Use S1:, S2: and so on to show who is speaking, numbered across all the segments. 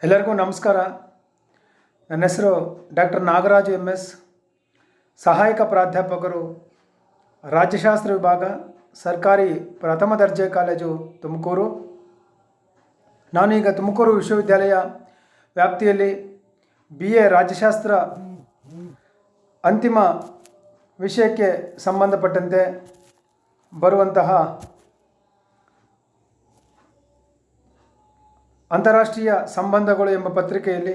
S1: ಎಲ್ಲರಿಗೂ ನಮಸ್ಕಾರ. ನನ್ನ ಹೆಸರು ಡಾಕ್ಟರ್ ನಾಗರಾಜು MS, ಸಹಾಯಕ ಪ್ರಾಧ್ಯಾಪಕರು, ರಾಜ್ಯಶಾಸ್ತ್ರ ವಿಭಾಗ, ಸರ್ಕಾರಿ ಪ್ರಥಮ ದರ್ಜೆ ಕಾಲೇಜು, ತುಮಕೂರು. ನಾನೀಗ ತುಮಕೂರು ವಿಶ್ವವಿದ್ಯಾಲಯ ವ್ಯಾಪ್ತಿಯಲ್ಲಿ BA ರಾಜ್ಯಶಾಸ್ತ್ರ ಅಂತಿಮ ವಿಷಯಕ್ಕೆ ಸಂಬಂಧಪಟ್ಟಂತೆ ಬರುವಂತಹ ಅಂತಾರಾಷ್ಟ್ರೀಯ ಸಂಬಂಧಗಳು ಎಂಬ ಪತ್ರಿಕೆಯಲ್ಲಿ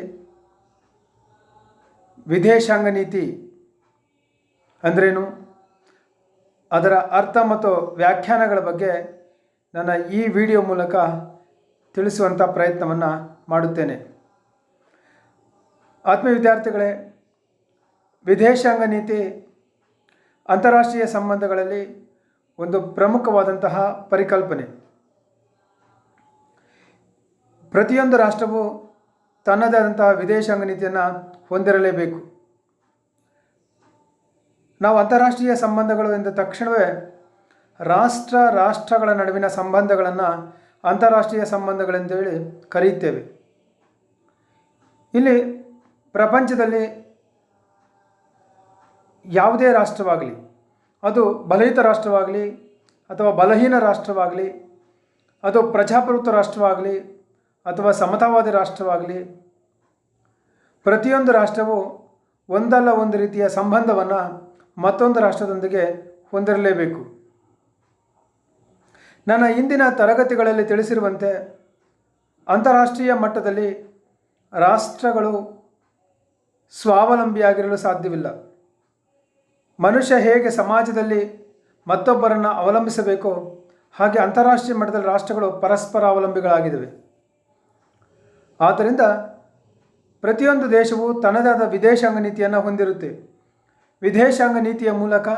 S1: ವಿದೇಶಾಂಗ ನೀತಿ ಅಂದ್ರೇನು, ಅದರ ಅರ್ಥ ಮತ್ತು ವ್ಯಾಖ್ಯಾನಗಳ ಬಗ್ಗೆ ನನ್ನ ಈ ವಿಡಿಯೋ ಮೂಲಕ ತಿಳಿಸುವಂಥ ಪ್ರಯತ್ನವನ್ನು ಮಾಡುತ್ತೇನೆ. ಆತ್ಮೀಯ ವಿದ್ಯಾರ್ಥಿಗಳೇ, ವಿದೇಶಾಂಗ ನೀತಿ ಅಂತಾರಾಷ್ಟ್ರೀಯ ಸಂಬಂಧಗಳಲ್ಲಿ ಒಂದು ಪ್ರಮುಖವಾದಂತಹ ಪರಿಕಲ್ಪನೆ. ಪ್ರತಿಯೊಂದು ರಾಷ್ಟ್ರವು ತನ್ನದೇ ಆದಂತಹ ವಿದೇಶಾಂಗ ನೀತಿಯನ್ನು ಹೊಂದಿರಲೇಬೇಕು. ನಾವು ಅಂತಾರಾಷ್ಟ್ರೀಯ ಸಂಬಂಧಗಳು ಎಂದ ತಕ್ಷಣವೇ ರಾಷ್ಟ್ರಗಳ ನಡುವಿನ ಸಂಬಂಧಗಳನ್ನು ಅಂತಾರಾಷ್ಟ್ರೀಯ ಸಂಬಂಧಗಳೆಂದೇಳಿ ಕರೆಯುತ್ತೇವೆ. ಇಲ್ಲಿ ಪ್ರಪಂಚದಲ್ಲಿ ಯಾವುದೇ ರಾಷ್ಟ್ರವಾಗಲಿ, ಅದು ಬಲಯುತ ರಾಷ್ಟ್ರವಾಗಲಿ ಅಥವಾ ಬಲಹೀನ ರಾಷ್ಟ್ರವಾಗಲಿ, ಅದು ಪ್ರಜಾಪ್ರಭುತ್ವ ರಾಷ್ಟ್ರವಾಗಲಿ ಅಥವಾ ಸಮತಾವಾದಿ ರಾಷ್ಟ್ರವಾಗಲಿ, ಪ್ರತಿಯೊಂದು ರಾಷ್ಟ್ರವು ಒಂದಲ್ಲ ಒಂದು ರೀತಿಯ ಸಂಬಂಧವನ್ನು ಮತ್ತೊಂದು ರಾಷ್ಟ್ರದೊಂದಿಗೆ ಹೊಂದಿರಲೇಬೇಕು. ನನ್ನ ಇಂದಿನ ತರಗತಿಗಳಲ್ಲಿ ತಿಳಿಸಿರುವಂತೆ ಅಂತಾರಾಷ್ಟ್ರೀಯ ಮಟ್ಟದಲ್ಲಿ ರಾಷ್ಟ್ರಗಳು ಸ್ವಾವಲಂಬಿಯಾಗಿರಲು ಸಾಧ್ಯವಿಲ್ಲ. ಮನುಷ್ಯ ಹೇಗೆ ಸಮಾಜದಲ್ಲಿ ಮತ್ತೊಬ್ಬರನ್ನು ಅವಲಂಬಿಸಬೇಕೋ ಹಾಗೆ ಅಂತಾರಾಷ್ಟ್ರೀಯ ಮಟ್ಟದಲ್ಲಿ ರಾಷ್ಟ್ರಗಳು ಪರಸ್ಪರ ಅವಲಂಬಿಗಳಾಗಿದ್ದಾವೆ. ಆದ್ದರಿಂದ ಪ್ರತಿಯೊಂದು ದೇಶವು ತನ್ನದೇ ಆದ ವಿದೇಶಾಂಗ ನೀತಿಯನ್ನು ಹೊಂದಿರುತ್ತೆ. ವಿದೇಶಾಂಗ ನೀತಿಯ ಮೂಲಕ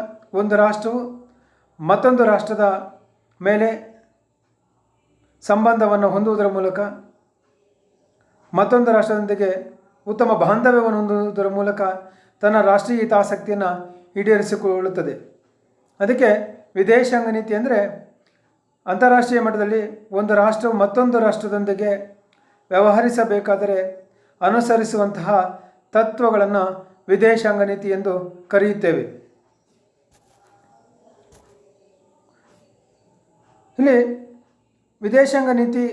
S1: ಒಂದು ರಾಷ್ಟ್ರವು ಮತ್ತೊಂದು ರಾಷ್ಟ್ರದ ಮೇಲೆ ಸಂಬಂಧವನ್ನು ಹೊಂದುವುದರ ಮೂಲಕ, ಮತ್ತೊಂದು ರಾಷ್ಟ್ರದೊಂದಿಗೆ ಉತ್ತಮ ಬಾಂಧವ್ಯವನ್ನು ಹೊಂದುವುದರ ಮೂಲಕ ತನ್ನ ರಾಷ್ಟ್ರೀಯ ಹಿತಾಸಕ್ತಿಯನ್ನು ಈಡೇರಿಸಿಕೊಳ್ಳುತ್ತದೆ. ಅದಕ್ಕೆ ವಿದೇಶಾಂಗ ನೀತಿ ಅಂದರೆ ಅಂತಾರಾಷ್ಟ್ರೀಯ ಮಟ್ಟದಲ್ಲಿ ಒಂದು ರಾಷ್ಟ್ರವು ಮತ್ತೊಂದು ರಾಷ್ಟ್ರದೊಂದಿಗೆ ವ್ಯವಹರಿಸಬೇಕಾದರೆ ಅನುಸರಿಸುವಂತಹ ತತ್ವಗಳನ್ನು ವಿದೇಶಾಂಗ ನೀತಿ ಎಂದು ಕರೆಯುತ್ತೇವೆ. ಇಲ್ಲಿ ವಿದೇಶಾಂಗ ನೀತಿ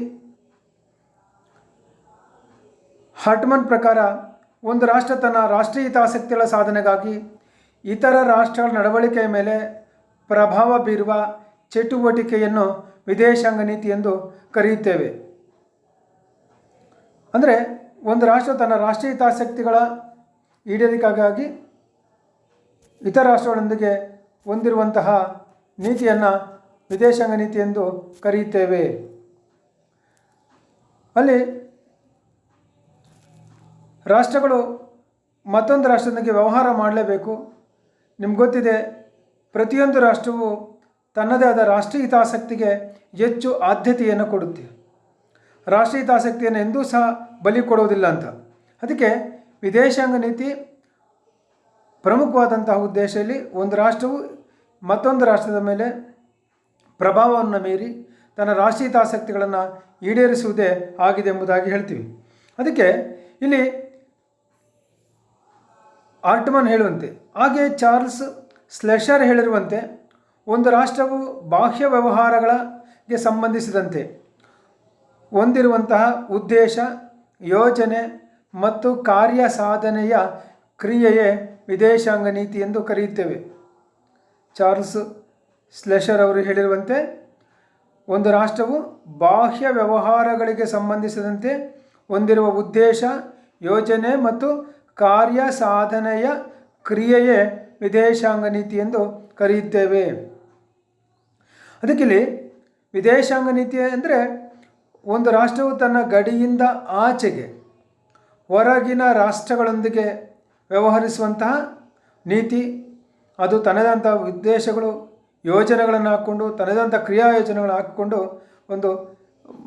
S1: ಹಾರ್ಟ್ಮನ್ ಪ್ರಕಾರ ಒಂದು ರಾಷ್ಟ್ರ ತನ್ನ ರಾಷ್ಟ್ರೀಯ ಹಿತಾಸಕ್ತಿಗಳ ಸಾಧನೆಗಾಗಿ ಇತರ ರಾಷ್ಟ್ರಗಳ ನಡವಳಿಕೆಯ ಮೇಲೆ ಪ್ರಭಾವ ಬೀರುವ ಚಟುವಟಿಕೆಯನ್ನು ವಿದೇಶಾಂಗ ನೀತಿ ಎಂದು ಕರೆಯುತ್ತೇವೆ. ಅಂದರೆ ಒಂದು ರಾಷ್ಟ್ರ ತನ್ನ ರಾಷ್ಟ್ರೀಯ ಹಿತಾಸಕ್ತಿಗಳ ಈಡೇರಿಕೆಗಾಗಿ ಇತರ ರಾಷ್ಟ್ರಗಳೊಂದಿಗೆ ಹೊಂದಿರುವಂತಹ ನೀತಿಯನ್ನು ವಿದೇಶಾಂಗ ನೀತಿ ಎಂದು ಕರೆಯುತ್ತೇವೆ. ಅಲ್ಲಿ ರಾಷ್ಟ್ರಗಳು ಮತ್ತೊಂದು ರಾಷ್ಟ್ರದೊಂದಿಗೆ ವ್ಯವಹಾರ ಮಾಡಲೇಬೇಕು. ನಿಮ್ಗೆ ಗೊತ್ತಿದೆ, ಪ್ರತಿಯೊಂದು ರಾಷ್ಟ್ರವು ತನ್ನದೇ ಆದ ರಾಷ್ಟ್ರೀಯ ಹಿತಾಸಕ್ತಿಗೆ ಹೆಚ್ಚು ಆದ್ಯತೆಯನ್ನು ಕೊಡುತ್ತೆ. ರಾಷ್ಟ್ರೀಯ ಹಿತಾಸಕ್ತಿಯನ್ನು ಎಂದೂ ಸಹ ಬಲಿ ಕೊಡುವುದಿಲ್ಲ ಅಂತ. ಅದಕ್ಕೆ ವಿದೇಶಾಂಗ ನೀತಿ ಪ್ರಮುಖವಾದಂತಹ ಉದ್ದೇಶದಲ್ಲಿ ಒಂದು ರಾಷ್ಟ್ರವು ಮತ್ತೊಂದು ರಾಷ್ಟ್ರದ ಮೇಲೆ ಪ್ರಭಾವವನ್ನು ಮೀರಿ ತನ್ನ ರಾಷ್ಟ್ರೀಯ ಹಿತಾಸಕ್ತಿಗಳನ್ನು ಈಡೇರಿಸುವುದೇ ಆಗಿದೆ ಎಂಬುದಾಗಿ ಹೇಳ್ತೀವಿ. ಅದಕ್ಕೆ ಇಲ್ಲಿ ಹಾರ್ಟ್ಮನ್ ಹೇಳುವಂತೆ, ಹಾಗೆ ಚಾರ್ಲ್ಸ್ ಸ್ಲೆಷರ್ ಹೇಳಿರುವಂತೆ, ಒಂದು ರಾಷ್ಟ್ರವು ಬಾಹ್ಯ ವ್ಯವಹಾರಗಳಿಗೆ ಸಂಬಂಧಿಸಿದಂತೆ ಹೊಂದಿರುವಂತಹ ಉದ್ದೇಶ, ಯೋಜನೆ ಮತ್ತು ಕಾರ್ಯ ಸಾಧನೆಯ ಕ್ರಿಯೆಯೇ ವಿದೇಶಾಂಗ ನೀತಿ ಎಂದು ಕರೆಯುತ್ತೇವೆ. ಚಾರ್ಲ್ಸ್ ಸ್ಲೆಷರ್ ಅವರು ಹೇಳಿರುವಂತೆ, ಒಂದು ರಾಷ್ಟ್ರವು ಬಾಹ್ಯ ವ್ಯವಹಾರಗಳಿಗೆ ಸಂಬಂಧಿಸಿದಂತೆ ಹೊಂದಿರುವ ಉದ್ದೇಶ, ಯೋಜನೆ ಮತ್ತು ಕಾರ್ಯ ಸಾಧನೆಯ ಕ್ರಿಯೆಯೇ ವಿದೇಶಾಂಗ ನೀತಿ ಎಂದು ಕರೆಯುತ್ತೇವೆ. ಅದಕ್ಕಿಲ್ಲಿ ವಿದೇಶಾಂಗ ನೀತಿ ಅಂದರೆ ಒಂದು ರಾಷ್ಟ್ರವು ತನ್ನ ಗಡಿಯಿಂದ ಆಚೆಗೆ ಹೊರಗಿನ ರಾಷ್ಟ್ರಗಳೊಂದಿಗೆ ವ್ಯವಹರಿಸುವಂತಹ ನೀತಿ. ಅದು ತನ್ನದಂಥ ಉದ್ದೇಶಗಳು, ಯೋಜನೆಗಳನ್ನು ಹಾಕ್ಕೊಂಡು, ತನ್ನದಂಥ ಕ್ರಿಯಾ ಯೋಜನೆಗಳನ್ನು ಹಾಕಿಕೊಂಡು ಒಂದು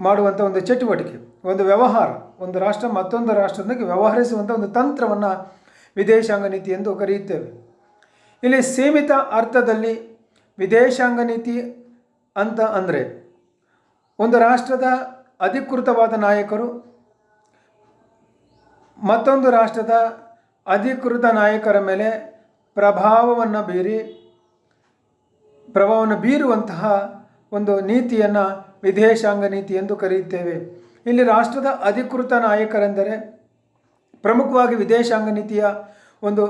S1: ಮಾಡುವಂಥ ಒಂದು ಚಟುವಟಿಕೆ, ಒಂದು ವ್ಯವಹಾರ, ಒಂದು ರಾಷ್ಟ್ರ ಮತ್ತೊಂದು ರಾಷ್ಟ್ರದೊಂದಿಗೆ ವ್ಯವಹರಿಸುವಂಥ ಒಂದು ತಂತ್ರವನ್ನು ವಿದೇಶಾಂಗ ನೀತಿ ಎಂದು ಕರೆಯುತ್ತೇವೆ. ಇಲ್ಲಿ ಸೀಮಿತ ಅರ್ಥದಲ್ಲಿ ವಿದೇಶಾಂಗ ನೀತಿ ಅಂತ ಅಂದರೆ ಒಂದು ರಾಷ್ಟ್ರದ ಅಧಿಕೃತವಾದ ನಾಯಕರು ಮತ್ತೊಂದು ರಾಷ್ಟ್ರದ ಅಧಿಕೃತ ನಾಯಕರ ಮೇಲೆ ಪ್ರಭಾವವನ್ನು ಬೀರುವಂತಹ ಒಂದು ನೀತಿಯನ್ನು ವಿದೇಶಾಂಗ ನೀತಿ ಎಂದು ಕರೆಯುತ್ತೇವೆ. ಇಲ್ಲಿ ರಾಷ್ಟ್ರದ ಅಧಿಕೃತ ನಾಯಕರೆಂದರೆ ಪ್ರಮುಖವಾಗಿ ವಿದೇಶಾಂಗ ನೀತಿಯ ಒಂದು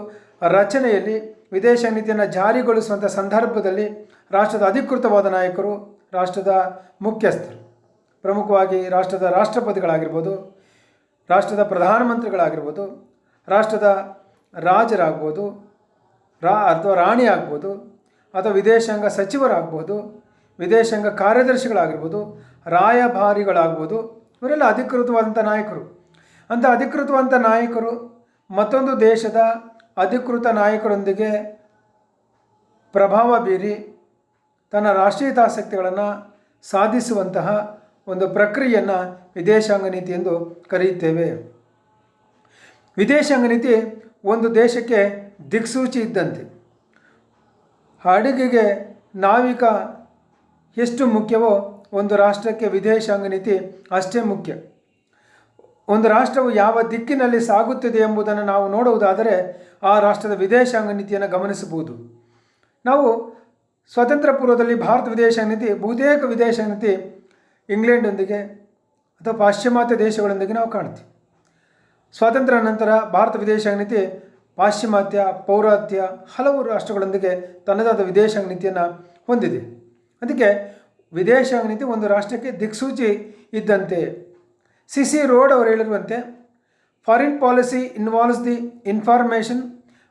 S1: ರಚನೆಯಲ್ಲಿ ವಿದೇಶಾಂಗ ನೀತಿಯನ್ನು ಜಾರಿಗೊಳಿಸುವಂಥ ಸಂದರ್ಭದಲ್ಲಿ ರಾಷ್ಟ್ರದ ಅಧಿಕೃತವಾದ ನಾಯಕರು ರಾಷ್ಟ್ರದ ಮುಖ್ಯಸ್ಥರು, ಪ್ರಮುಖವಾಗಿ ರಾಷ್ಟ್ರದ ರಾಷ್ಟ್ರಪತಿಗಳಾಗಿರ್ಬೋದು, ರಾಷ್ಟ್ರದ ಪ್ರಧಾನಮಂತ್ರಿಗಳಾಗಿರ್ಬೋದು, ರಾಷ್ಟ್ರದ ರಾಜರಾಗ್ಬೋದು, ಅಥವಾ ರಾಣಿ ಆಗ್ಬೋದು, ಅಥವಾ ವಿದೇಶಾಂಗ ಸಚಿವರಾಗ್ಬೋದು, ವಿದೇಶಾಂಗ ಕಾರ್ಯದರ್ಶಿಗಳಾಗಿರ್ಬೋದು, ರಾಯಭಾರಿಗಳಾಗ್ಬೋದು. ಇವರೆಲ್ಲ ಅಧಿಕೃತವಾದಂಥ ನಾಯಕರು. ಅಂಥ ಅಧಿಕೃತವಾದಂಥ ನಾಯಕರು ಮತ್ತೊಂದು ದೇಶದ ಅಧಿಕೃತ ನಾಯಕರೊಂದಿಗೆ ಪ್ರಭಾವ ಬೀರಿ ತನ್ನ ರಾಷ್ಟ್ರೀಯ ಹಿತಾಸಕ್ತಿಗಳನ್ನು ಸಾಧಿಸುವಂತಹ ಒಂದು ಪ್ರಕ್ರಿಯೆಯನ್ನು ವಿದೇಶಾಂಗ ನೀತಿ ಎಂದು ಕರೆಯುತ್ತೇವೆ. ವಿದೇಶಾಂಗ ನೀತಿ ಒಂದು ದೇಶಕ್ಕೆ ದಿಕ್ಸೂಚಿ ಇದ್ದಂತೆ. ಹಡಗಿಗೆ ನಾವಿಕ ಎಷ್ಟು ಮುಖ್ಯವೋ ಒಂದು ರಾಷ್ಟ್ರಕ್ಕೆ ವಿದೇಶಾಂಗ ನೀತಿ ಅಷ್ಟೇ ಮುಖ್ಯ. ಒಂದು ರಾಷ್ಟ್ರವು ಯಾವ ದಿಕ್ಕಿನಲ್ಲಿ ಸಾಗುತ್ತಿದೆ ಎಂಬುದನ್ನು ನಾವು ನೋಡುವುದಾದರೆ ಆ ರಾಷ್ಟ್ರದ ವಿದೇಶಾಂಗ ನೀತಿಯನ್ನು ಗಮನಿಸಬಹುದು. ನಾವು ಸ್ವಾತಂತ್ರ್ಯ ಪೂರ್ವದಲ್ಲಿ ಭಾರತ ವಿದೇಶಾಂಗ ನೀತಿ ಬಹುತೇಕ ವಿದೇಶಾಂಗ ನೀತಿ ಇಂಗ್ಲೆಂಡೊಂದಿಗೆ ಅಥವಾ ಪಾಶ್ಚಿಮಾತ್ಯ ದೇಶಗಳೊಂದಿಗೆ ನಾವು ಕಾಣ್ತೀವಿ. ಸ್ವಾತಂತ್ರ್ಯ ನಂತರ ಭಾರತ ವಿದೇಶಾಂಗ ನೀತಿ ಪಾಶ್ಚಿಮಾತ್ಯ, ಪೌರಾತ್ಯ ಹಲವು ರಾಷ್ಟ್ರಗಳೊಂದಿಗೆ ತನ್ನದಾದ ವಿದೇಶಾಂಗ ನೀತಿಯನ್ನು ಹೊಂದಿದೆ. ಅದಕ್ಕೆ ವಿದೇಶಾಂಗ ನೀತಿ ಒಂದು ರಾಷ್ಟ್ರಕ್ಕೆ ದಿಕ್ಸೂಚಿ ಇದ್ದಂತೆ. ಸಿ ರೋಡ್ ಅವರು ಹೇಳಿರುವಂತೆ, foreign policy involves the information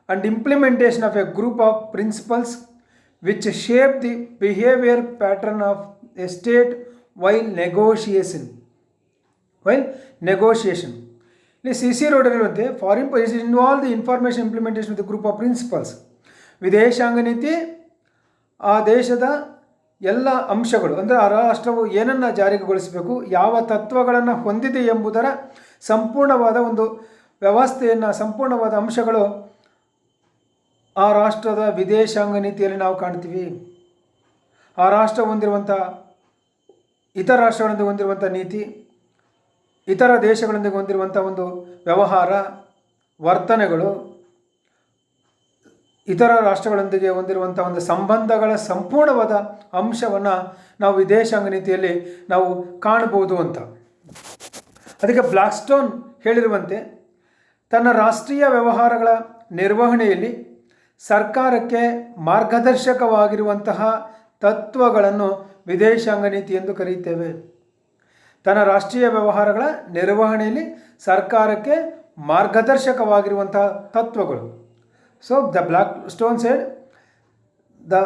S1: and implementation of A group of principles which shape the behaviour pattern of A state while negotiation. ಇಲ್ಲಿ ಸಿ ರೋಡ್ ಹೇಳಿರುವಂತೆ foreign policy involve the information implementation of the group of principles. ವಿದೇಶಾಂಗ ನೀತಿ ಆ ದೇಶದ ಎಲ್ಲ ಅಂಶಗಳು, ಅಂದರೆ ಆ ರಾಷ್ಟ್ರವು ಏನನ್ನು ಜಾರಿಗೊಳಿಸಬೇಕು, ಯಾವ ತತ್ವಗಳನ್ನು ಹೊಂದಿದೆ ಎಂಬುದರ ಸಂಪೂರ್ಣವಾದ ಒಂದು ವ್ಯವಸ್ಥೆಯನ್ನು, ಸಂಪೂರ್ಣವಾದ ಅಂಶಗಳು ಆ ರಾಷ್ಟ್ರದ ವಿದೇಶಾಂಗ ನೀತಿಯಲ್ಲಿ ನಾವು ಕಾಣ್ತೀವಿ. ಆ ರಾಷ್ಟ್ರ ಹೊಂದಿರುವಂಥ ಇತರ ರಾಷ್ಟ್ರಗಳೊಂದಿಗೆ ಹೊಂದಿರುವಂಥ ನೀತಿ, ಇತರ ದೇಶಗಳೊಂದಿಗೆ ಹೊಂದಿರುವಂಥ ಒಂದು ವ್ಯವಹಾರ ವರ್ತನೆಗಳು, ಇತರ ರಾಷ್ಟ್ರಗಳೊಂದಿಗೆ ಹೊಂದಿರುವಂಥ ಒಂದು ಸಂಬಂಧಗಳ ಸಂಪೂರ್ಣವಾದ ಅಂಶವನ್ನು ನಾವು ವಿದೇಶಾಂಗ ನೀತಿಯಲ್ಲಿ ನಾವು ಕಾಣಬಹುದು ಅಂತ. ಅದಕ್ಕೆ ಬ್ಲ್ಯಾಕ್ಸ್ಟೋನ್ ಹೇಳಿರುವಂತೆ, ತನ್ನ ರಾಷ್ಟ್ರೀಯ ವ್ಯವಹಾರಗಳ ನಿರ್ವಹಣೆಯಲ್ಲಿ ಸರ್ಕಾರಕ್ಕೆ ಮಾರ್ಗದರ್ಶಕವಾಗಿರುವಂತಹ ತತ್ವಗಳನ್ನು ವಿದೇಶಾಂಗ ನೀತಿ ಎಂದು ಕರೆಯುತ್ತೇವೆ. ತನ್ನ ರಾಷ್ಟ್ರೀಯ ವ್ಯವಹಾರಗಳ ನಿರ್ವಹಣೆಯಲ್ಲಿ ಸರ್ಕಾರಕ್ಕೆ ಮಾರ್ಗದರ್ಶಕವಾಗಿರುವಂತಹ ತತ್ವಗಳು. So the Blackstone said the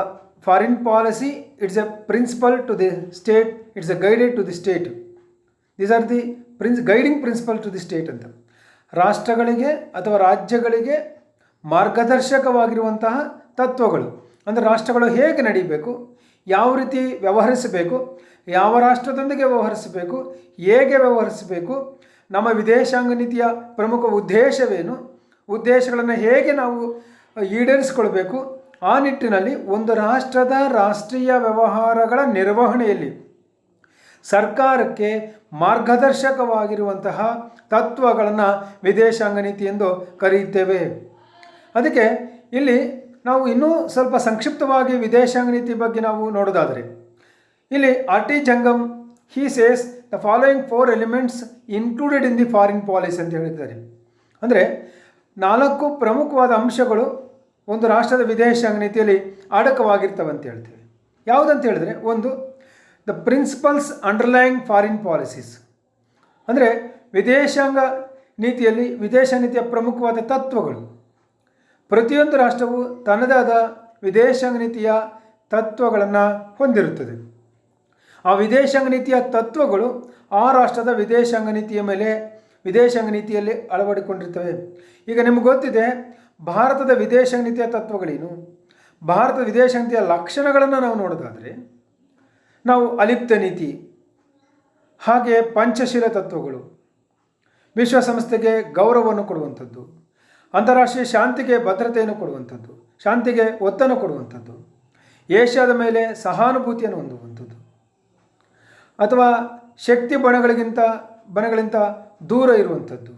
S1: foreign policy, it's a principle to the state, it's a guided to the state. These are the guiding principle to the state ಅಂತ. ರಾಷ್ಟ್ರಗಳಿಗೆ ಅಥವಾ ರಾಜ್ಯಗಳಿಗೆ ಮಾರ್ಗದರ್ಶಕವಾಗಿರುವಂತಹ ತತ್ವಗಳು, ಅಂದರೆ ರಾಷ್ಟ್ರಗಳು ಹೇಗೆ ನಡೀಬೇಕು, ಯಾವ ರೀತಿ ವ್ಯವಹರಿಸಬೇಕು, ಯಾವ ರಾಷ್ಟ್ರದೊಂದಿಗೆ ವ್ಯವಹರಿಸಬೇಕು, ಹೇಗೆ ವ್ಯವಹರಿಸಬೇಕು, ನಮ್ಮ ವಿದೇಶಾಂಗ ನೀತಿಯ ಪ್ರಮುಖ ಉದ್ದೇಶವೇನು, ಉದ್ದೇಶಗಳನ್ನು ಹೇಗೆ ನಾವು ಈಡೇರಿಸಿಕೊಳ್ಬೇಕು, ಆ ನಿಟ್ಟಿನಲ್ಲಿ ಒಂದು ರಾಷ್ಟ್ರದ ರಾಷ್ಟ್ರೀಯ ವ್ಯವಹಾರಗಳ ನಿರ್ವಹಣೆಯಲ್ಲಿ ಸರ್ಕಾರಕ್ಕೆ ಮಾರ್ಗದರ್ಶಕವಾಗಿರುವಂತಹ ತತ್ವಗಳನ್ನು ವಿದೇಶಾಂಗ ನೀತಿ ಎಂದು ಕರೆಯುತ್ತೇವೆ. ಅದಕ್ಕೆ ಇಲ್ಲಿ ನಾವು ಇನ್ನೂ ಸ್ವಲ್ಪ ಸಂಕ್ಷಿಪ್ತವಾಗಿ ವಿದೇಶಾಂಗ ನೀತಿ ಬಗ್ಗೆ ನಾವು ನೋಡೋದಾದರೆ, ಇಲ್ಲಿ RT. Jangam he says the following 4 elements included in the foreign policy ಅಂತ ಹೇಳಿದ್ದಾರೆ. ಅಂದರೆ 4 ಪ್ರಮುಖವಾದ ಅಂಶಗಳು ಒಂದು ರಾಷ್ಟ್ರದ ವಿದೇಶಾಂಗ ನೀತಿಯಲ್ಲಿ ಅಡಕವಾಗಿರ್ತವೆ ಅಂತ ಹೇಳ್ತೇವೆ. ಯಾವುದಂತ ಹೇಳಿದ್ರೆ, ಒಂದು the principles underlying foreign policies, ಅಂದರೆ ವಿದೇಶಾಂಗ ನೀತಿಯಲ್ಲಿ ವಿದೇಶ ನೀತಿಯ ಪ್ರಮುಖವಾದ ತತ್ವಗಳು. ಪ್ರತಿಯೊಂದು ರಾಷ್ಟ್ರವು ತನ್ನದೇ ಆದ ವಿದೇಶಾಂಗ ನೀತಿಯ ತತ್ವಗಳನ್ನು ಹೊಂದಿರುತ್ತದೆ. ಆ ವಿದೇಶಾಂಗ ನೀತಿಯ ತತ್ವಗಳು ಆ ರಾಷ್ಟ್ರದ ವಿದೇಶಾಂಗ ನೀತಿಯ ಮೇಲೆ ವಿದೇಶಾಂಗ ನೀತಿಯಲ್ಲಿ ಅಳವಡಿಕೊಂಡಿರ್ತವೆ. ಈಗ ನಿಮಗೆ ಗೊತ್ತಿದೆ ಭಾರತದ ವಿದೇಶಾಂಗ ನೀತಿಯ ತತ್ವಗಳೇನು, ಭಾರತದ ವಿದೇಶಾಂಗ ನೀತಿಯ ಲಕ್ಷಣಗಳನ್ನು ನಾವು ನೋಡೋದಾದರೆ, ನಾವು ಅಲಿಪ್ತ ನೀತಿ, ಹಾಗೆ ಪಂಚಶೀಲ ತತ್ವಗಳು, ವಿಶ್ವಸಂಸ್ಥೆಗೆ ಗೌರವವನ್ನು ಕೊಡುವಂಥದ್ದು, ಅಂತಾರಾಷ್ಟ್ರೀಯ ಶಾಂತಿಗೆ ಭದ್ರತೆಯನ್ನು ಕೊಡುವಂಥದ್ದು, ಶಾಂತಿಗೆ ಒತ್ತನ್ನು ಕೊಡುವಂಥದ್ದು, ಏಷ್ಯಾದ ಮೇಲೆ ಸಹಾನುಭೂತಿಯನ್ನು ಹೊಂದುವಂಥದ್ದು, ಅಥವಾ ಶಕ್ತಿ ಬಣಗಳಿಗಿಂತ ದೂರ ಇರುವಂಥದ್ದು,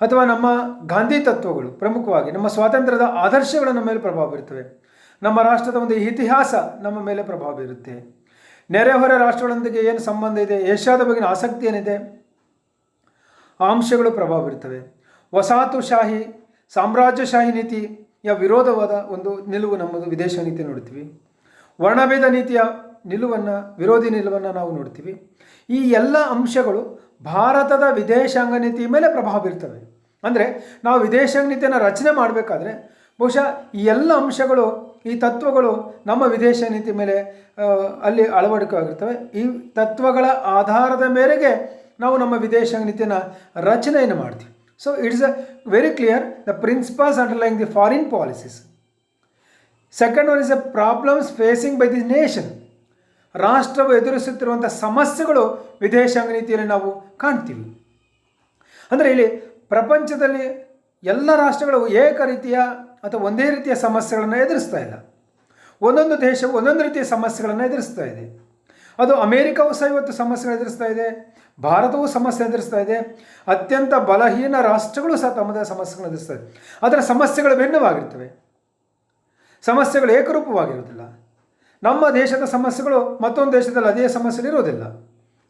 S1: ಅಥವಾ ನಮ್ಮ ಗಾಂಧಿ ತತ್ವಗಳು, ಪ್ರಮುಖವಾಗಿ ನಮ್ಮ ಸ್ವಾತಂತ್ರ್ಯದ ಆದರ್ಶಗಳು ನಮ್ಮ ಮೇಲೆ ಪ್ರಭಾವ ಬೀರುತ್ತವೆ. ನಮ್ಮ ರಾಷ್ಟ್ರದ ಒಂದು ಇತಿಹಾಸ ನಮ್ಮ ಮೇಲೆ ಪ್ರಭಾವ ಬೀರುತ್ತೆ. ನೆರೆಹೊರೆ ರಾಷ್ಟ್ರಗಳೊಂದಿಗೆ ಏನು ಸಂಬಂಧ ಇದೆ, ಏಷ್ಯಾದ ಬಗೆಗಿನ ಆಸಕ್ತಿ ಏನಿದೆ, ಆ ಅಂಶಗಳು ಪ್ರಭಾವ ಬೀರುತ್ತವೆ. ವಸಾಹತುಶಾಹಿ ಸಾಮ್ರಾಜ್ಯಶಾಹಿ ನೀತಿಯ ವಿರೋಧವಾದ ಒಂದು ನಿಲುವು ನಮ್ಮದು ವಿದೇಶ ನೀತಿ ನೋಡ್ತೀವಿ. ವರ್ಣಭೇದ ನೀತಿಯ ನಿಲುವನ್ನು, ವಿರೋಧಿ ನಿಲುವನ್ನು ನಾವು ನೋಡ್ತೀವಿ. ಈ ಎಲ್ಲ ಅಂಶಗಳು ಭಾರತದ ವಿದೇಶಾಂಗ ನೀತಿ ಮೇಲೆ ಪ್ರಭಾವ ಬೀರ್ತವೆ. ಅಂದರೆ ನಾವು ವಿದೇಶಾಂಗ ನೀತಿಯನ್ನು ರಚನೆ ಮಾಡಬೇಕಾದ್ರೆ ಬಹುಶಃ ಈ ಎಲ್ಲ ಅಂಶಗಳು, ಈ ತತ್ವಗಳು ನಮ್ಮ ವಿದೇಶ ನೀತಿ ಮೇಲೆ ಅಲ್ಲಿ ಅಳವಡಿಕೆಯಾಗಿರ್ತವೆ. ಈ ತತ್ವಗಳ ಆಧಾರದ ಮೇರೆಗೆ ನಾವು ನಮ್ಮ ವಿದೇಶಾಂಗ ನೀತಿಯನ್ನು ರಚನೆಯನ್ನು ಮಾಡ್ತೀವಿ. So it's a very clear the principles underlying the foreign policies. Second one is a problems facing by the nation. ರಾಷ್ಟ್ರವು ಎದುರಿಸುತ್ತಿರುವಂಥ ಸಮಸ್ಯೆಗಳು ವಿದೇಶಾಂಗ ನೀತಿಯಲ್ಲಿ ನಾವು ಕಾಣ್ತೀವಿ. ಅಂದರೆ ಇಲ್ಲಿ ಪ್ರಪಂಚದಲ್ಲಿ ಎಲ್ಲ ರಾಷ್ಟ್ರಗಳು ಏಕ ರೀತಿಯ ಅಥವಾ ಒಂದೇ ರೀತಿಯ ಸಮಸ್ಯೆಗಳನ್ನು ಎದುರಿಸ್ತಾ ಇಲ್ಲ. ಒಂದೊಂದು ದೇಶವು ಒಂದೊಂದು ರೀತಿಯ ಸಮಸ್ಯೆಗಳನ್ನು ಎದುರಿಸ್ತಾ ಇದೆ. ಅದು ಅಮೇರಿಕಾವು ಸಹ ಇವತ್ತು ಸಮಸ್ಯೆಗಳು ಎದುರಿಸ್ತಾ ಇದೆ, ಭಾರತವು ಸಮಸ್ಯೆ ಎದುರಿಸ್ತಾ ಇದೆ, ಅತ್ಯಂತ ಬಲಹೀನ ರಾಷ್ಟ್ರಗಳು ಸಹ ತಮ್ಮದೇ ಸಮಸ್ಯೆಗಳನ್ನು ಎದುರಿಸ್ತವೆ. ಅದರ ಸಮಸ್ಯೆಗಳು ಭಿನ್ನವಾಗಿರ್ತವೆ, ಸಮಸ್ಯೆಗಳು ಏಕರೂಪವಾಗಿರುವುದಿಲ್ಲ. ನಮ್ಮ ದೇಶದ ಸಮಸ್ಯೆಗಳು ಮತ್ತೊಂದು ದೇಶದಲ್ಲಿ ಅದೇ ಸಮಸ್ಯೆ ಇರೋದಿಲ್ಲ.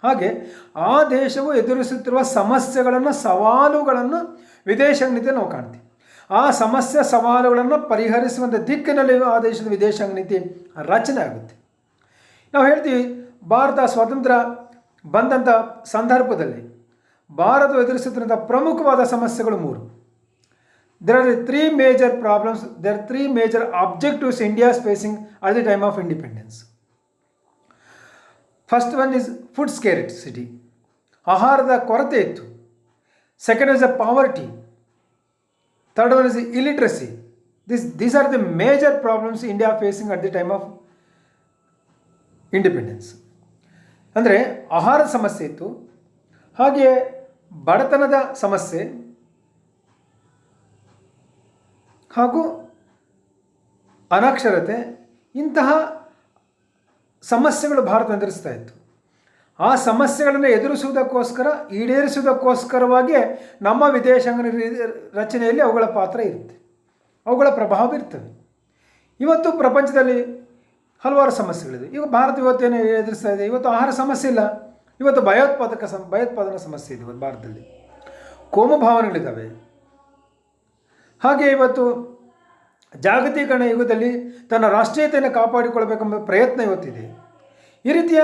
S1: ಹಾಗೆ ಆ ದೇಶವು ಎದುರಿಸುತ್ತಿರುವ ಸಮಸ್ಯೆಗಳನ್ನು, ಸವಾಲುಗಳನ್ನು ವಿದೇಶಾಂಗ ನೀತಿಯಲ್ಲಿ ನಾವು ಕಾಣ್ತೀವಿ. ಆ ಸಮಸ್ಯೆ ಸವಾಲುಗಳನ್ನು ಪರಿಹರಿಸುವಂಥ ದಿಕ್ಕಿನಲ್ಲಿ ಆ ದೇಶದ ವಿದೇಶಾಂಗ ನೀತಿ ರಚನೆ ಆಗುತ್ತೆ. ನಾವು ಹೇಳ್ತೀವಿ, ಭಾರತ ಸ್ವಾತಂತ್ರ್ಯ ಬಂದಂಥ ಸಂದರ್ಭದಲ್ಲಿ ಭಾರತವು ಎದುರಿಸುತ್ತಿರುವಂಥ ಪ್ರಮುಖವಾದ ಸಮಸ್ಯೆಗಳು 3. There are 3 major problems, there are 3 major objectives India is facing at the time of independence. First one is food scarcity. ಆಹಾರದ ಕೊರತೆ ಇತ್ತು. Second is the poverty. Third one is the illiteracy. These are the major problems India facing at the time of independence. ಅಂದರೆ ಆಹಾರದ ಸಮಸ್ಯೆ ಇತ್ತು, ಹಾಗೆ ಬಡತನದ ಸಮಸ್ಯೆ ಹಾಗೂ ಅನಕ್ಷರತೆ, ಇಂತಹ ಸಮಸ್ಯೆಗಳು ಭಾರತ ಎದುರಿಸ್ತಾ ಇತ್ತು. ಆ ಸಮಸ್ಯೆಗಳನ್ನು ಎದುರಿಸುವುದಕ್ಕೋಸ್ಕರ, ಈಡೇರಿಸುವುದಕ್ಕೋಸ್ಕರವಾಗಿ ನಮ್ಮ ವಿದೇಶಾಂಗ ರಚನೆಯಲ್ಲಿ ಅವುಗಳ ಪಾತ್ರ ಇರುತ್ತೆ, ಅವುಗಳ ಪ್ರಭಾವ ಇರ್ತವೆ. ಇವತ್ತು ಪ್ರಪಂಚದಲ್ಲಿ ಹಲವಾರು ಸಮಸ್ಯೆಗಳಿದೆ. ಈಗ ಭಾರತ ಇವತ್ತೇನು ಎದುರಿಸ್ತಾ ಇದೆ, ಇವತ್ತು ಆಹಾರ ಸಮಸ್ಯೆ ಇಲ್ಲ, ಇವತ್ತು ಭಯೋತ್ಪಾದನಾ ಸಮಸ್ಯೆ ಇದೆ ಇವತ್ತು ಭಾರತದಲ್ಲಿ, ಕೋಮು ಭಾವನೆಗಳಿದ್ದಾವೆ. ಹಾಗೆ ಇವತ್ತು ಜಾಗತೀಕರಣ ಯುಗದಲ್ಲಿ ತನ್ನ ರಾಷ್ಟ್ರೀಯತೆಯನ್ನು ಕಾಪಾಡಿಕೊಳ್ಬೇಕೆಂಬ ಪ್ರಯತ್ನ ಇವತ್ತಿದೆ. ಈ ರೀತಿಯ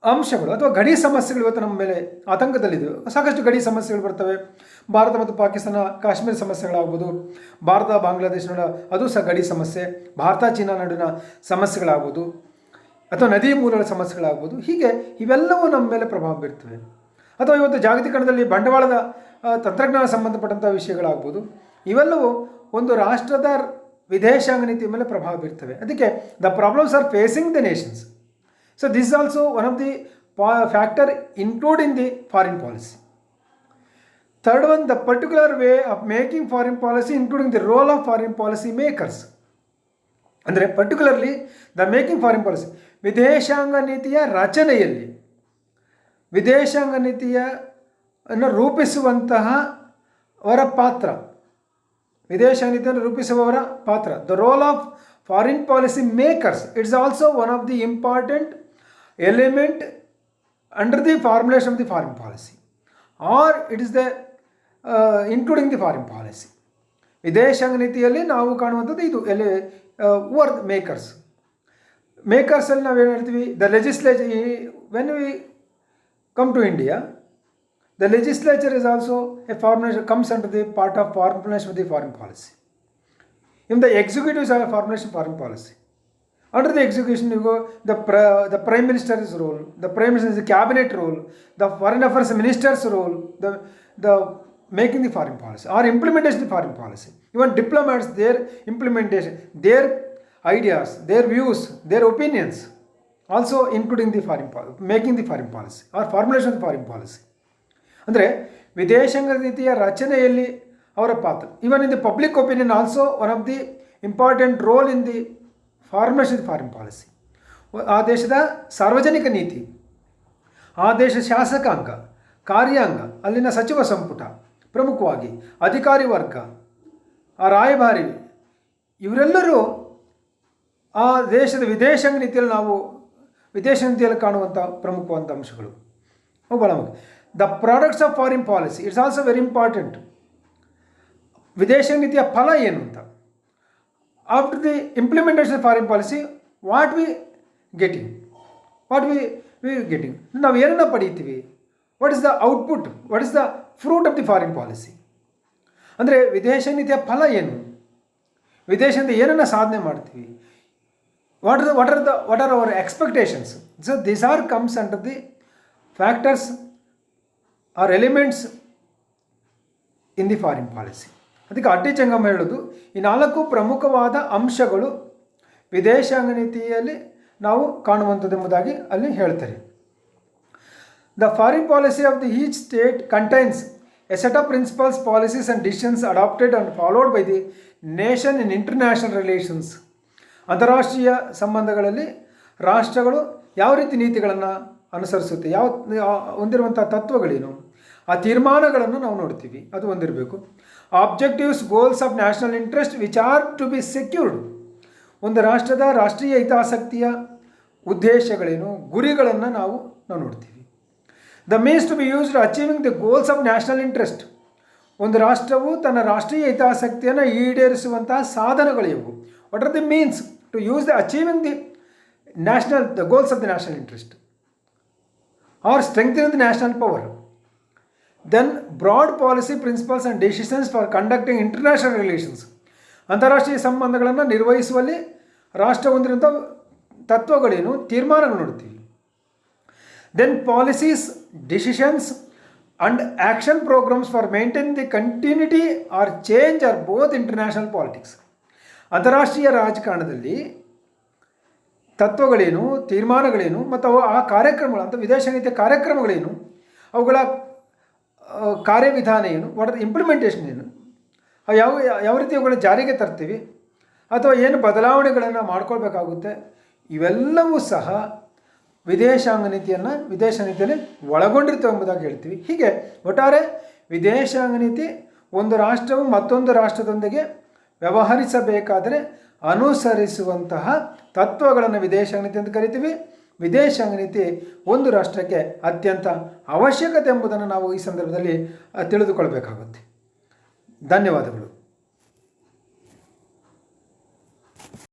S1: ಅಂಶಗಳು ಅಥವಾ ಗಡಿ ಸಮಸ್ಯೆಗಳು ಇವತ್ತು ನಮ್ಮ ಮೇಲೆ ಆತಂಕದಲ್ಲಿದೆ. ಸಾಕಷ್ಟು ಗಡಿ ಸಮಸ್ಯೆಗಳು ಬರ್ತವೆ. ಭಾರತ ಮತ್ತು ಪಾಕಿಸ್ತಾನ, ಕಾಶ್ಮೀರ ಸಮಸ್ಯೆಗಳಾಗ್ಬೋದು, ಭಾರತ ಬಾಂಗ್ಲಾದೇಶ ನಡುವೆ ಅದು ಸಹ ಗಡಿ ಸಮಸ್ಯೆ, ಭಾರತ ಚೀನಾ ನಡುವಿನ ಸಮಸ್ಯೆಗಳಾಗ್ಬೋದು, ಅಥವಾ ನದಿ ಮೂಲಗಳ ಸಮಸ್ಯೆಗಳಾಗ್ಬೋದು. ಹೀಗೆ ಇವೆಲ್ಲವೂ ನಮ್ಮ ಮೇಲೆ ಪ್ರಭಾವ ಬೀರ್ತವೆ. ಅಥವಾ ಇವತ್ತು ಜಾಗತೀಕರಣದಲ್ಲಿ ಬಂಡವಾಳದ ತಂತ್ರಜ್ಞಾನ ಸಂಬಂಧಪಟ್ಟಂಥ ವಿಷಯಗಳಾಗ್ಬೋದು. ಇವೆಲ್ಲವೂ ಒಂದು ರಾಷ್ಟ್ರದ ವಿದೇಶಾಂಗ ನೀತಿ ಮೇಲೆ ಪ್ರಭಾವ ಬೀರ್ತವೆ. ಅದಕ್ಕೆ the problems are facing the nations. So this also one of the factor include in the foreign policy. Third one, the particular way of making foreign policy including the role of foreign policy makers. ಅಂದರೆ particularly the making foreign policy, ವಿದೇಶಾಂಗ ನೀತಿಯ ರಚನೆಯಲ್ಲಿ, ವಿದೇಶಾಂಗ ನೀತಿಯನ್ನು ರೂಪಿಸುವಂತಹ ಅವರ ಪಾತ್ರ, ವಿದೇಶಾಂಗ ನೀತಿಯನ್ನು ರೂಪಿಸುವವರ ಪಾತ್ರ, the role of foreign policy makers, it's also one of the important element under the formulation of the foreign policy, or it is the including the foreign policy. ವಿದೇಶಾಂಗ ನೀತಿಯಲ್ಲಿ ನಾವು ಕಾಣುವಂಥದ್ದು ಇದು ಎಲ್ಲಿ ವರ್ಡ್ ಮೇಕರ್ಸ್. ಮೇಕರ್ಸಲ್ಲಿ ನಾವೇನು ಹೇಳ್ತೀವಿ, the legislature. When we come to India, the legislature is also a formulation, comes under the part of formulation of the foreign policy. Even the executives have a formulation foreign policy. Under the execution, you go the prime minister's role, the prime minister's cabinet role, the foreign affairs minister's role, the making the foreign policy or implementation of the foreign policy. Even diplomats, their implementation, their ideas, their views, their opinions. Also including the foreign policy, making the foreign policy or formulation of the foreign policy. ಅಂದರೆ ವಿದೇಶಾಂಗ ನೀತಿಯ ರಚನೆಯಲ್ಲಿ ಅವರ ಪಾತ್ರ. Even in the public opinion also one of the important role in the formulation of the foreign policy. ಆ ದೇಶದ ಸಾರ್ವಜನಿಕ ನೀತಿ, ಆ ದೇಶ ಶಾಸಕಾಂಗ, ಕಾರ್ಯಾಂಗ, ಅಲ್ಲಿನ ಸಚಿವ ಸಂಪುಟ, ಪ್ರಮುಖವಾಗಿ ಅಧಿಕಾರಿ ವರ್ಗ, ಆ ರಾಯಭಾರಿ, ಇವರೆಲ್ಲರೂ ಆ ದೇಶದ ವಿದೇಶಾಂಗ ನೀತಿಯಲ್ಲಿ ವಿದೇಶ ನೀತಿಯಲ್ಲಿ ಕಾಣುವಂಥ ಪ್ರಮುಖವಾದ ಅಂಶಗಳು ಅವು ಭಾಳ ಮುಖ್ಯ. The products of foreign policy it's also very important. ವಿದೇಶಾಂಗ ನೀತಿಯ ಫಲ ಏನು ಅಂತ. After the implementation foreign policy what we getting ನಾವು ಏನನ್ನ ಪಡೀತೀವಿ, what is the output, what is the fruit of the foreign policy. ಅಂದರೆ ವಿದೇಶ ನೀತಿಯ ಫಲ ಏನು, ವಿದೇಶದಿಂದ ಏನನ್ನು ಸಾಧನೆ ಮಾಡ್ತೀವಿ, what are our expectations. So these are comes under the factors or elements in the foreign policy. ಅದಕ್ಕೆ ಅಟ್ಟಿ ಚೆಂಗಮ್ಮ ಹೇಳೋದು ಈ 4 ಪ್ರಮುಖವಾದ ಅಂಶಗಳು ವಿದೇಶಾಂಗ ನೀತಿಯಲ್ಲಿ ನಾವು ಕಾಣುವಂಥದ್ದೆಂಬುದಾಗಿ ಅಲ್ಲಿ ಹೇಳ್ತಾರೆ. The foreign policy of the each state contains a set of principles, policies and decisions adopted and followed by the nation in international relations. ಅಂತಾರಾಷ್ಟ್ರೀಯ ಸಂಬಂಧಗಳಲ್ಲಿ ರಾಷ್ಟ್ರಗಳು ಯಾವ ರೀತಿ ನೀತಿಗಳನ್ನು ಅನುಸರಿಸುತ್ತೆ, ಹೊಂದಿರುವಂಥ ತತ್ವಗಳೇನು, ಆ ತೀರ್ಮಾನಗಳನ್ನು ನಾವು ನೋಡ್ತೀವಿ, ಅದು ಹೊಂದಿರಬೇಕು. Objectives, goals of national interest which are to be secured. ಒಂದು ರಾಷ್ಟ್ರದ ರಾಷ್ಟ್ರೀಯ ಹಿತಾಸಕ್ತಿಯ ಉದ್ದೇಶಗಳೇನು, ಗುರಿಗಳನ್ನು ನಾವು ನೋಡ್ತೀವಿ. The means to be used achieving the goals of national interest. ಒಂದು ರಾಷ್ಟ್ರವು ತನ್ನ ರಾಷ್ಟ್ರೀಯ ಹಿತಾಸಕ್ತಿಯನ್ನು ಈಡೇರಿಸುವಂತಹ ಸಾಧನಗಳು ಇವು. What are the means to use the achieving the goals of the national interest or strengthening the national power. Then broad policy principles and decisions for conducting international relations. ಅಂತಾರಾಷ್ಟ್ರೀಯ ಸಂಬಂಧಗಳನ್ನು ನಿರ್ವಹಿಸುವಲ್ಲಿ ರಾಷ್ಟ್ರ ಹೊಂದಿರುವಂಥ ತತ್ವಗಳೇನು, ತೀರ್ಮಾನಗಳು ನೋಡ್ತೀವಿ. Then policies, decisions and action programmes for maintain the continuity or change or both international politics. ಅಂತಾರಾಷ್ಟ್ರೀಯ ರಾಜಕಾರಣದಲ್ಲಿ ತತ್ವಗಳೇನು, ತೀರ್ಮಾನಗಳೇನು ಮತ್ತು ಆ ಕಾರ್ಯಕ್ರಮಗಳು ಅಂತ ವಿದೇಶ ನೀತಿಯ ಕಾರ್ಯಕ್ರಮಗಳೇನು, ಅವುಗಳ ಕಾರ್ಯವಿಧಾನ ಏನು, ವಾಟ್ ಆರ್ ಇಂಪ್ಲಿಮೆಂಟೇಷನ್ ಏನು, ಯಾವ ರೀತಿ ಅವುಗಳನ್ನ ಜಾರಿಗೆ ತರ್ತೀವಿ ಅಥವಾ ಏನು ಬದಲಾವಣೆಗಳನ್ನು ಮಾಡ್ಕೊಳ್ಬೇಕಾಗುತ್ತೆ, ಇವೆಲ್ಲವೂ ಸಹ ವಿದೇಶ ನೀತಿಯಲ್ಲಿ ಒಳಗೊಂಡಿರ್ತವೆ ಎಂಬುದಾಗಿ ಹೇಳ್ತೀವಿ. ಹೀಗೆ ಒಟ್ಟಾರೆ ವಿದೇಶಾಂಗ ನೀತಿ ಒಂದು ರಾಷ್ಟ್ರವು ಮತ್ತೊಂದು ರಾಷ್ಟ್ರದೊಂದಿಗೆ ವ್ಯವಹರಿಸಬೇಕಾದರೆ ಅನುಸರಿಸುವಂತಹ ತತ್ವಗಳನ್ನು ವಿದೇಶಾಂಗ ನೀತಿ ಅಂತ ಕರಿತೀವಿ. ವಿದೇಶಾಂಗ ನೀತಿ ಒಂದು ರಾಷ್ಟ್ರಕ್ಕೆ ಅತ್ಯಂತ ಅವಶ್ಯಕತೆ ಎಂಬುದನ್ನು ನಾವು ಈ ಸಂದರ್ಭದಲ್ಲಿ ತಿಳಿದುಕೊಳ್ಬೇಕಾಗುತ್ತೆ. ಧನ್ಯವಾದಗಳು.